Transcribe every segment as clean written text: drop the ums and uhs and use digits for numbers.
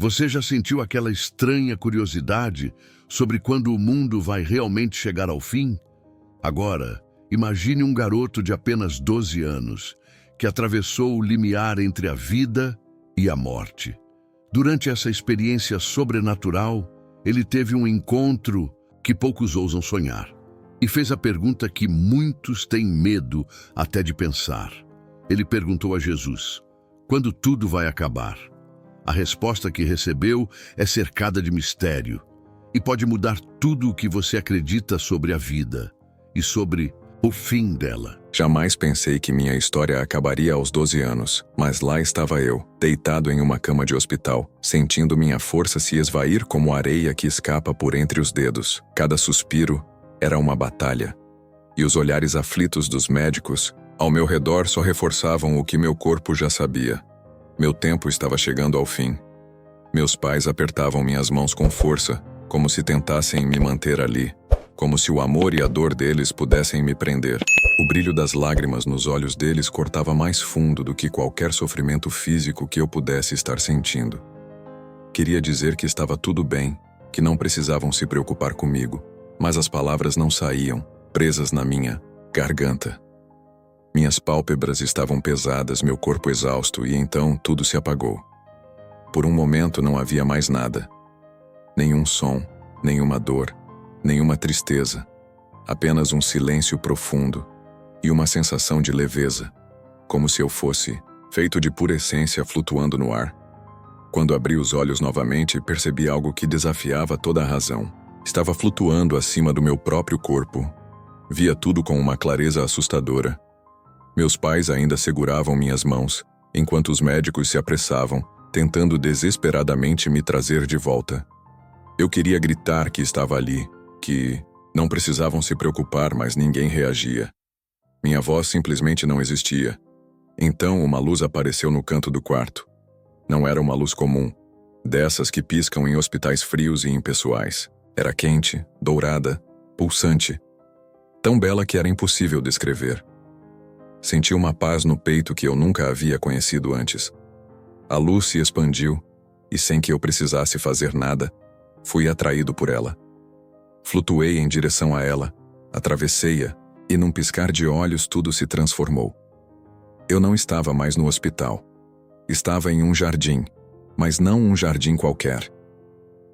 Você já sentiu aquela estranha curiosidade sobre quando o mundo vai realmente chegar ao fim? Agora, imagine um garoto de apenas 12 anos que atravessou o limiar entre a vida e a morte. Durante essa experiência sobrenatural, ele teve um encontro que poucos ousam sonhar e fez a pergunta que muitos têm medo até de pensar. Ele perguntou a Jesus: quando tudo vai acabar? A resposta que recebeu é cercada de mistério e pode mudar tudo o que você acredita sobre a vida e sobre o fim dela. Jamais pensei que minha história acabaria aos 12 anos, mas lá estava eu, deitado em uma cama de hospital, sentindo minha força se esvair como areia que escapa por entre os dedos. Cada suspiro era uma batalha, e os olhares aflitos dos médicos ao meu redor só reforçavam o que meu corpo já sabia. Meu tempo estava chegando ao fim. Meus pais apertavam minhas mãos com força, como se tentassem me manter ali, como se o amor e a dor deles pudessem me prender. O brilho das lágrimas nos olhos deles cortava mais fundo do que qualquer sofrimento físico que eu pudesse estar sentindo. Queria dizer que estava tudo bem, que não precisavam se preocupar comigo, mas as palavras não saíam, presas na minha garganta. Minhas pálpebras estavam pesadas, meu corpo exausto, e então tudo se apagou. Por um momento não havia mais nada. Nenhum som, nenhuma dor, nenhuma tristeza. Apenas um silêncio profundo e uma sensação de leveza, como se eu fosse feito de pura essência flutuando no ar. Quando abri os olhos novamente, percebi algo que desafiava toda a razão. Estava flutuando acima do meu próprio corpo. Via tudo com uma clareza assustadora. Meus pais ainda seguravam minhas mãos, enquanto os médicos se apressavam, tentando desesperadamente me trazer de volta. Eu queria gritar que estava ali, que não precisavam se preocupar, mas ninguém reagia. Minha voz simplesmente não existia. Então uma luz apareceu no canto do quarto. Não era uma luz comum, dessas que piscam em hospitais frios e impessoais. Era quente, dourada, pulsante, tão bela que era impossível descrever. Senti uma paz no peito que eu nunca havia conhecido antes. A luz se expandiu, e sem que eu precisasse fazer nada, fui atraído por ela. Flutuei em direção a ela, atravessei-a, e num piscar de olhos tudo se transformou. Eu não estava mais no hospital. Estava em um jardim, mas não um jardim qualquer.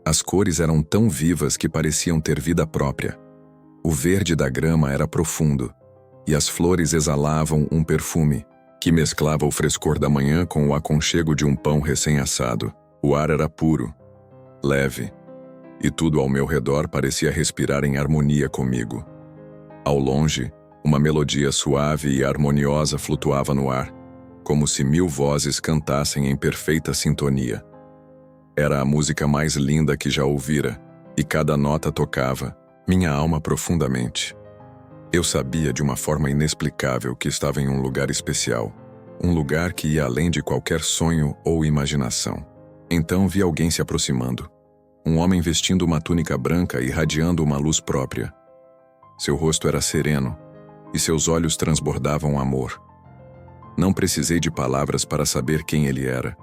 As cores eram tão vivas que pareciam ter vida própria. O verde da grama era profundo, e as flores exalavam um perfume que mesclava o frescor da manhã com o aconchego de um pão recém-assado. O ar era puro, leve, e tudo ao meu redor parecia respirar em harmonia comigo. Ao longe, uma melodia suave e harmoniosa flutuava no ar, como se 1000 vozes cantassem em perfeita sintonia. Era a música mais linda que já ouvira, e cada nota tocava minha alma profundamente. Eu sabia de uma forma inexplicável que estava em um lugar especial, um lugar que ia além de qualquer sonho ou imaginação. Então vi alguém se aproximando. Um homem vestindo uma túnica branca e irradiando uma luz própria. Seu rosto era sereno, e seus olhos transbordavam amor. Não precisei de palavras para saber quem ele era.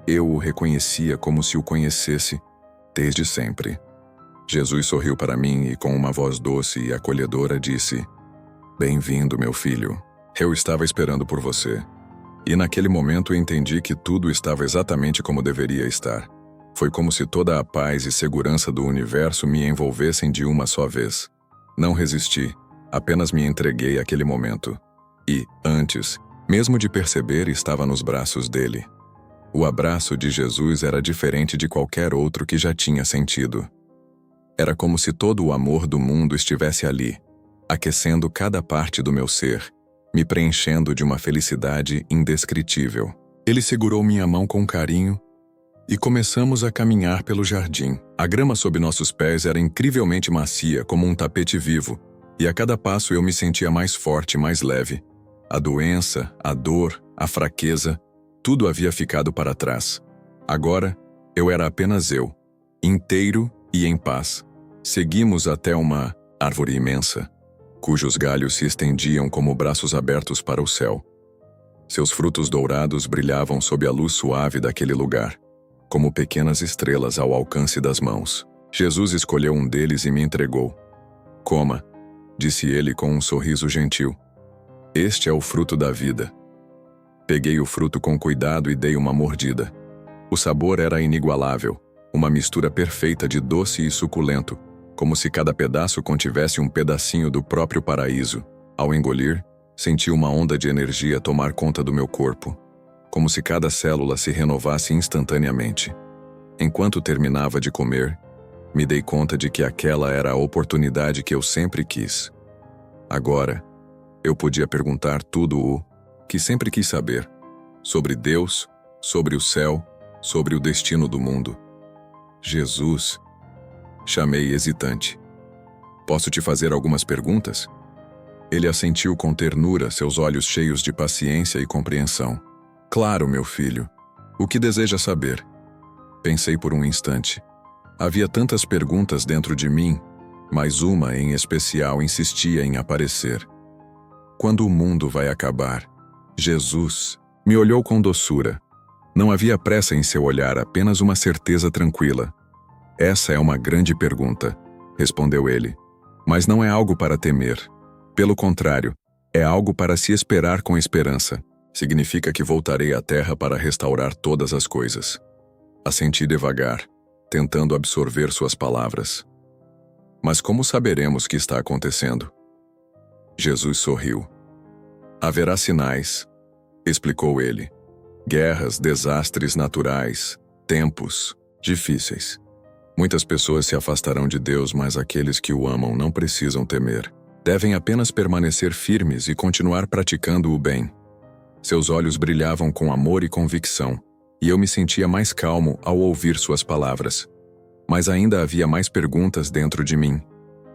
Eu o reconhecia como se o conhecesse desde sempre. Jesus sorriu para mim e com uma voz doce e acolhedora disse: "Bem-vindo, meu filho. Eu estava esperando por você." E naquele momento entendi que tudo estava exatamente como deveria estar. Foi como se toda a paz e segurança do universo me envolvessem de uma só vez. Não resisti, apenas me entreguei àquele momento. E, antes, mesmo de perceber, estava nos braços dele. O abraço de Jesus era diferente de qualquer outro que já tinha sentido. Era como se todo o amor do mundo estivesse ali, aquecendo cada parte do meu ser, me preenchendo de uma felicidade indescritível. Ele segurou minha mão com carinho e começamos a caminhar pelo jardim. A grama sob nossos pés era incrivelmente macia, como um tapete vivo, e a cada passo eu me sentia mais forte, mais leve. A doença, a dor, a fraqueza, tudo havia ficado para trás. Agora, eu era apenas eu, inteiro e em paz. Seguimos até uma árvore imensa, cujos galhos se estendiam como braços abertos para o céu. Seus frutos dourados brilhavam sob a luz suave daquele lugar. como pequenas estrelas ao alcance das mãos. Jesus escolheu um deles e me entregou. Coma, disse ele com um sorriso gentil. Este é o fruto da vida. Peguei o fruto com cuidado e dei uma mordida. O sabor era inigualável, uma mistura perfeita de doce e suculento, como se cada pedaço contivesse um pedacinho do próprio paraíso. Ao engolir, senti uma onda de energia tomar conta do meu corpo, como se cada célula se renovasse instantaneamente. Enquanto terminava de comer, me dei conta de que aquela era a oportunidade que eu sempre quis. Agora, eu podia perguntar tudo o que sempre quis saber, sobre Deus, sobre o céu, sobre o destino do mundo. Jesus, chamei hesitante. Posso te fazer algumas perguntas? Ele assentiu com ternura, seus olhos cheios de paciência e compreensão. Claro, meu filho. O que deseja saber? Pensei por um instante. Havia tantas perguntas dentro de mim, mas uma em especial insistia em aparecer. Quando o mundo vai acabar? Jesus me olhou com doçura. Não havia pressa em seu olhar, apenas uma certeza tranquila. Essa é uma grande pergunta, respondeu ele. Mas não é algo para temer. Pelo contrário, é algo para se esperar com esperança. Significa que voltarei à terra para restaurar todas as coisas. Assenti devagar, tentando absorver suas palavras. Mas como saberemos que está acontecendo? Jesus sorriu. Haverá sinais, explicou ele. Guerras, desastres naturais, tempos difíceis. Muitas pessoas se afastarão de Deus, mas aqueles que o amam não precisam temer. Devem apenas permanecer firmes e continuar praticando o bem. Seus olhos brilhavam com amor e convicção, e eu me sentia mais calmo ao ouvir suas palavras. Mas ainda havia mais perguntas dentro de mim.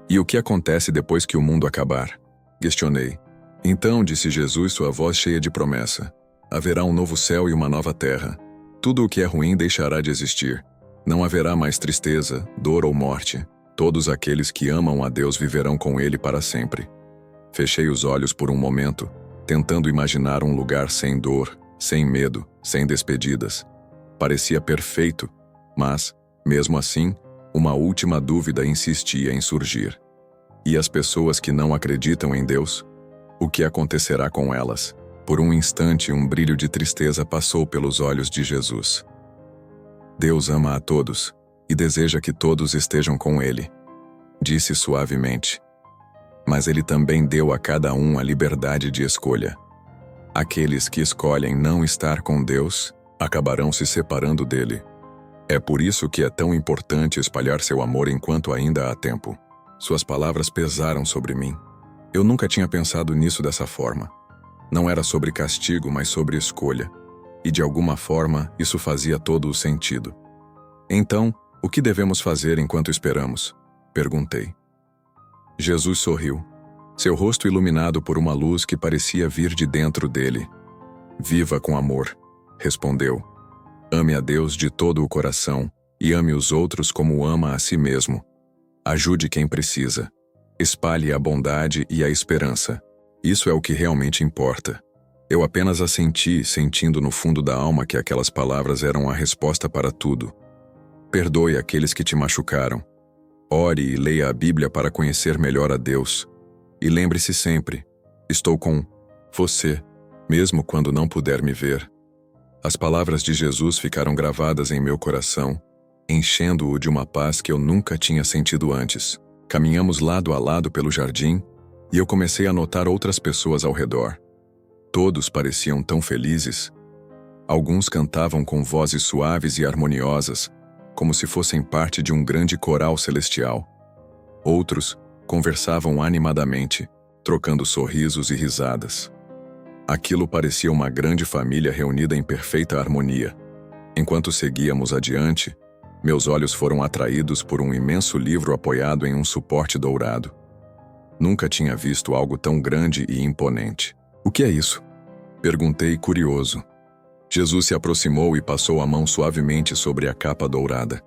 E o que acontece depois que o mundo acabar? Questionei. Então, disse Jesus, sua voz cheia de promessa, haverá um novo céu e uma nova terra. Tudo o que é ruim deixará de existir. Não haverá mais tristeza, dor ou morte. Todos aqueles que amam a Deus viverão com Ele para sempre. Fechei os olhos por um momento, tentando imaginar um lugar sem dor, sem medo, sem despedidas. Parecia perfeito, mas, mesmo assim, uma última dúvida insistia em surgir. E as pessoas que não acreditam em Deus? O que acontecerá com elas? Por um instante, um brilho de tristeza passou pelos olhos de Jesus. Deus ama a todos e deseja que todos estejam com Ele, disse suavemente. Mas Ele também deu a cada um a liberdade de escolha. Aqueles que escolhem não estar com Deus acabarão se separando dele. É por isso que é tão importante espalhar seu amor enquanto ainda há tempo. Suas palavras pesaram sobre mim. Eu nunca tinha pensado nisso dessa forma. Não era sobre castigo, mas sobre escolha. E de alguma forma, isso fazia todo o sentido. Então, o que devemos fazer enquanto esperamos? Perguntei. Jesus sorriu, seu rosto iluminado por uma luz que parecia vir de dentro dele. Viva com amor, respondeu. Ame a Deus de todo o coração e ame os outros como ama a si mesmo. Ajude quem precisa. Espalhe a bondade e a esperança. Isso é o que realmente importa. Eu apenas assenti, sentindo no fundo da alma que aquelas palavras eram a resposta para tudo. Perdoe aqueles que te machucaram. Ore e leia a Bíblia para conhecer melhor a Deus. E lembre-se sempre, estou com você, mesmo quando não puder me ver. As palavras de Jesus ficaram gravadas em meu coração, enchendo-o de uma paz que eu nunca tinha sentido antes. Caminhamos lado a lado pelo jardim, e eu comecei a notar outras pessoas ao redor. Todos pareciam tão felizes. Alguns cantavam com vozes suaves e harmoniosas, como se fossem parte de um grande coral celestial. Outros conversavam animadamente, trocando sorrisos e risadas. Aquilo parecia uma grande família reunida em perfeita harmonia. Enquanto seguíamos adiante, meus olhos foram atraídos por um imenso livro apoiado em um suporte dourado. Nunca tinha visto algo tão grande e imponente. O que é isso? Perguntei curioso. Jesus se aproximou e passou a mão suavemente sobre a capa dourada.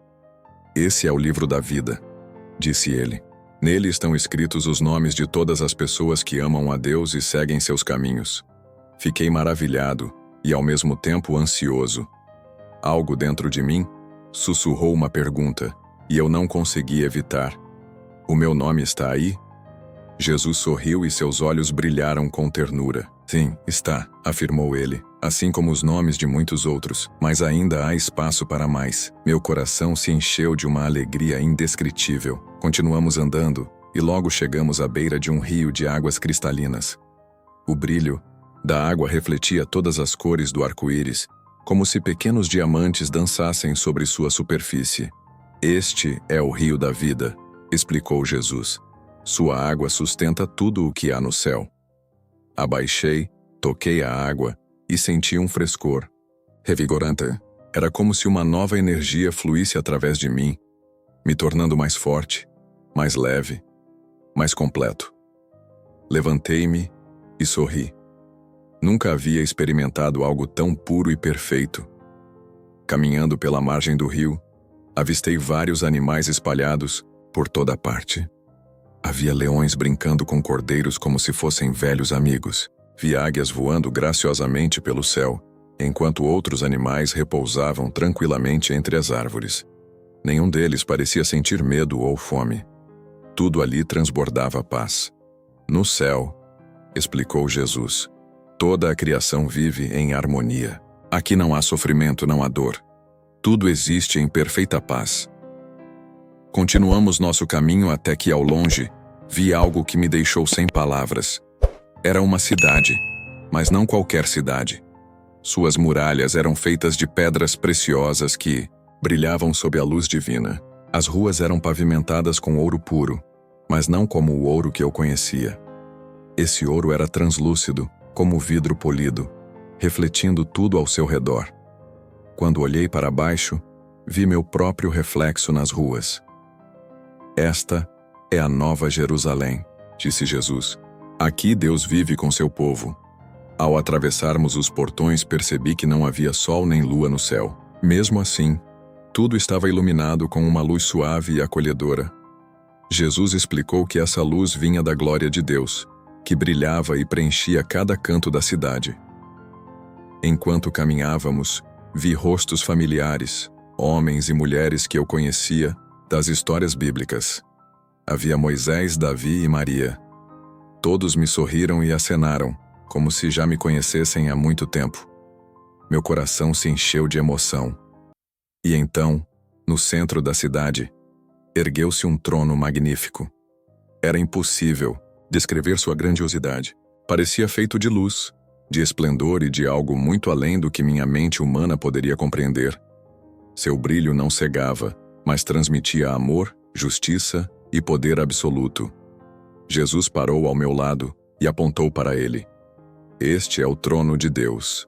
Esse é o livro da vida, disse ele. Nele estão escritos os nomes de todas as pessoas que amam a Deus e seguem seus caminhos. Fiquei maravilhado e, ao mesmo tempo, ansioso. Algo dentro de mim sussurrou uma pergunta, e eu não consegui evitar. O meu nome está aí? Jesus sorriu e seus olhos brilharam com ternura. Sim, está, afirmou ele, assim como os nomes de muitos outros, mas ainda há espaço para mais. Meu coração se encheu de uma alegria indescritível. Continuamos andando, e logo chegamos à beira de um rio de águas cristalinas. O brilho da água refletia todas as cores do arco-íris, como se pequenos diamantes dançassem sobre sua superfície. Este é o rio da vida, explicou Jesus. Sua água sustenta tudo o que há no céu. Abaixei, toquei a água e senti um frescor revigorante. Era como se uma nova energia fluísse através de mim, me tornando mais forte, mais leve, mais completo. Levantei-me e sorri. Nunca havia experimentado algo tão puro e perfeito. Caminhando pela margem do rio, avistei vários animais espalhados por toda parte. Havia leões brincando com cordeiros como se fossem velhos amigos. Vi águias voando graciosamente pelo céu, enquanto outros animais repousavam tranquilamente entre as árvores. Nenhum deles parecia sentir medo ou fome. Tudo ali transbordava paz. No céu, explicou Jesus, toda a criação vive em harmonia. Aqui não há sofrimento, não há dor. Tudo existe em perfeita paz. Continuamos nosso caminho até que, ao longe, vi algo que me deixou sem palavras. Era uma cidade, mas não qualquer cidade. Suas muralhas eram feitas de pedras preciosas que brilhavam sob a luz divina. As ruas eram pavimentadas com ouro puro, mas não como o ouro que eu conhecia. Esse ouro era translúcido, como vidro polido, refletindo tudo ao seu redor. Quando olhei para baixo, vi meu próprio reflexo nas ruas. Esta é a Nova Jerusalém, disse Jesus. Aqui Deus vive com seu povo. Ao atravessarmos os portões, percebi que não havia sol nem lua no céu. Mesmo assim, tudo estava iluminado com uma luz suave e acolhedora. Jesus explicou que essa luz vinha da glória de Deus, que brilhava e preenchia cada canto da cidade. Enquanto caminhávamos, vi rostos familiares, homens e mulheres que eu conhecia das histórias bíblicas. Havia Moisés, Davi e Maria. Todos me sorriram e acenaram, como se já me conhecessem há muito tempo. Meu coração se encheu de emoção. E então, no centro da cidade, ergueu-se um trono magnífico. Era impossível descrever sua grandiosidade. Parecia feito de luz, de esplendor e de algo muito além do que minha mente humana poderia compreender. Seu brilho não cegava, mas transmitia amor, justiça e poder absoluto. Jesus parou ao meu lado e apontou para ele. Este é o trono de Deus,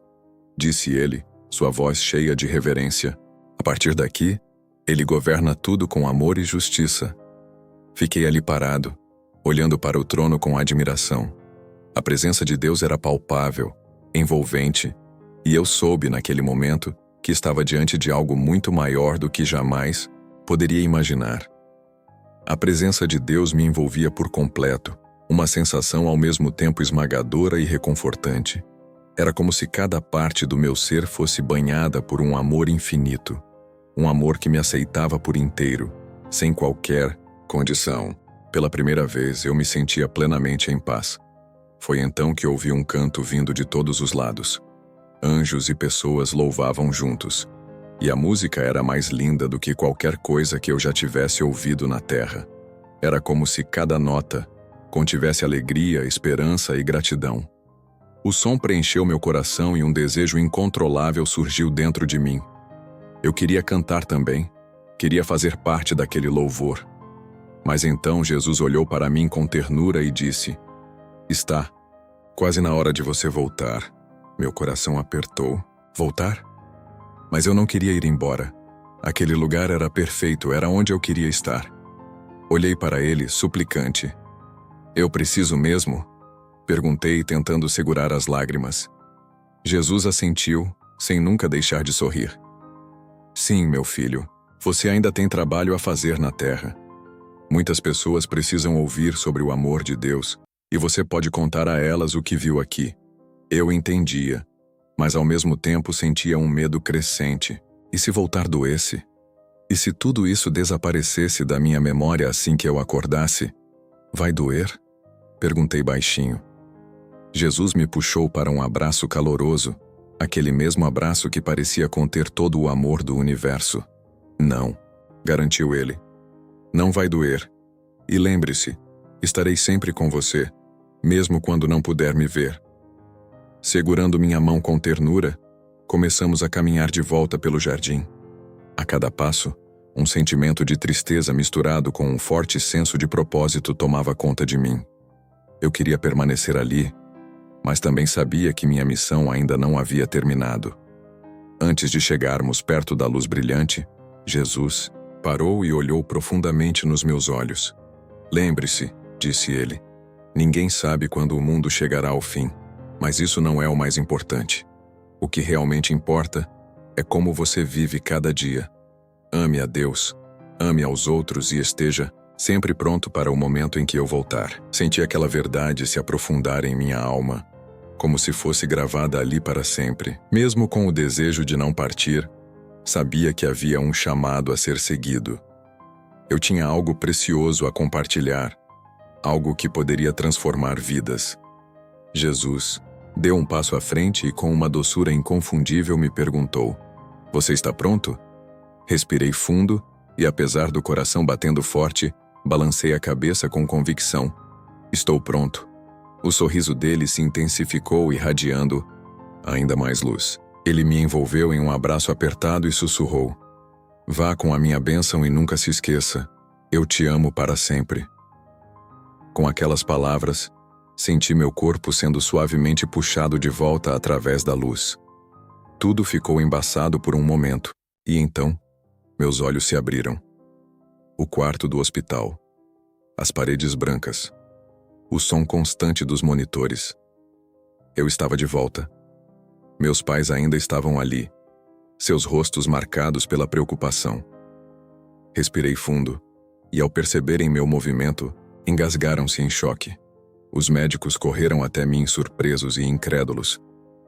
disse ele, sua voz cheia de reverência. A partir daqui, ele governa tudo com amor e justiça. Fiquei ali parado, olhando para o trono com admiração. A presença de Deus era palpável, envolvente, e eu soube naquele momento que estava diante de algo muito maior do que jamais poderia imaginar. A presença de Deus me envolvia por completo, uma sensação ao mesmo tempo esmagadora e reconfortante. Era como se cada parte do meu ser fosse banhada por um amor infinito, um amor que me aceitava por inteiro, sem qualquer condição. Pela primeira vez, eu me sentia plenamente em paz. Foi então que ouvi um canto vindo de todos os lados. Anjos e pessoas louvavam juntos. E a música era mais linda do que qualquer coisa que eu já tivesse ouvido na terra. Era como se cada nota contivesse alegria, esperança e gratidão. O som preencheu meu coração e um desejo incontrolável surgiu dentro de mim. Eu queria cantar também, queria fazer parte daquele louvor. Mas então Jesus olhou para mim com ternura e disse: "Está quase na hora de você voltar." Meu coração apertou. Voltar? Mas eu não queria ir embora. Aquele lugar era perfeito, era onde eu queria estar. Olhei para ele, suplicante. "Eu preciso mesmo?" Perguntei, tentando segurar as lágrimas. Jesus assentiu, sem nunca deixar de sorrir. "Sim, meu filho, você ainda tem trabalho a fazer na terra. Muitas pessoas precisam ouvir sobre o amor de Deus, e você pode contar a elas o que viu aqui." Eu entendia, mas ao mesmo tempo sentia um medo crescente. E se voltar doesse? E se tudo isso desaparecesse da minha memória assim que eu acordasse? Vai doer? Perguntei baixinho. Jesus me puxou para um abraço caloroso, aquele mesmo abraço que parecia conter todo o amor do universo. Não, garantiu ele. Não vai doer. E lembre-se, estarei sempre com você, mesmo quando não puder me ver. Segurando minha mão com ternura, começamos a caminhar de volta pelo jardim. A cada passo, um sentimento de tristeza misturado com um forte senso de propósito tomava conta de mim. Eu queria permanecer ali, mas também sabia que minha missão ainda não havia terminado. Antes de chegarmos perto da luz brilhante, Jesus parou e olhou profundamente nos meus olhos. Lembre-se, disse ele, ninguém sabe quando o mundo chegará ao fim, mas isso não é o mais importante. O que realmente importa é como você vive cada dia. Ame a Deus, ame aos outros e esteja sempre pronto para o momento em que eu voltar. Senti aquela verdade se aprofundar em minha alma, como se fosse gravada ali para sempre. Mesmo com o desejo de não partir, sabia que havia um chamado a ser seguido. Eu tinha algo precioso a compartilhar, algo que poderia transformar vidas. Jesus deu um passo à frente e com uma doçura inconfundível me perguntou: "Você está pronto?" Respirei fundo e, apesar do coração batendo forte, balancei a cabeça com convicção. Estou pronto. O sorriso dele se intensificou, irradiando ainda mais luz. Ele me envolveu em um abraço apertado e sussurrou: "Vá com a minha bênção e nunca se esqueça, eu te amo para sempre." Com aquelas palavras, senti meu corpo sendo suavemente puxado de volta através da luz. Tudo ficou embaçado por um momento, e então, meus olhos se abriram. O quarto do hospital. As paredes brancas. O som constante dos monitores. Eu estava de volta. Meus pais ainda estavam ali, seus rostos marcados pela preocupação. Respirei fundo, e ao perceberem meu movimento, engasgaram-se em choque. Os médicos correram até mim surpresos e incrédulos,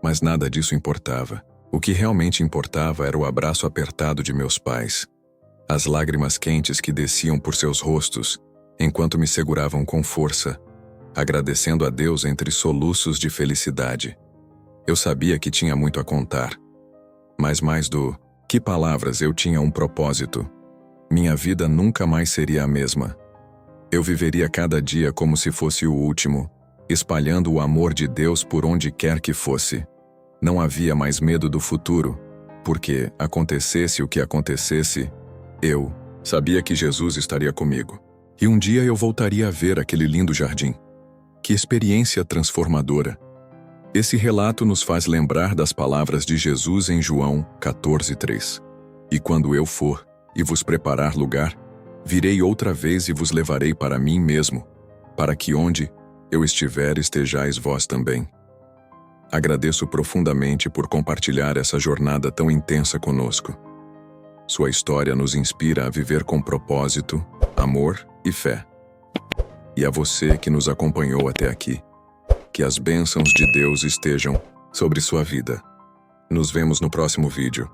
mas nada disso importava. O que realmente importava era o abraço apertado de meus pais, as lágrimas quentes que desciam por seus rostos, enquanto me seguravam com força, agradecendo a Deus entre soluços de felicidade. Eu sabia que tinha muito a contar, mas mais do que palavras, eu tinha um propósito. Minha vida nunca mais seria a mesma. Eu viveria cada dia como se fosse o último, espalhando o amor de Deus por onde quer que fosse. Não havia mais medo do futuro, porque, acontecesse o que acontecesse, eu sabia que Jesus estaria comigo. E um dia eu voltaria a ver aquele lindo jardim. Que experiência transformadora! Esse relato nos faz lembrar das palavras de Jesus em João 14:3. E quando eu for e vos preparar lugar, virei outra vez e vos levarei para mim mesmo, para que onde eu estiver estejais vós também. Agradeço profundamente por compartilhar essa jornada tão intensa conosco. Sua história nos inspira a viver com propósito, amor e fé. E a você que nos acompanhou até aqui, que as bênçãos de Deus estejam sobre sua vida. Nos vemos no próximo vídeo.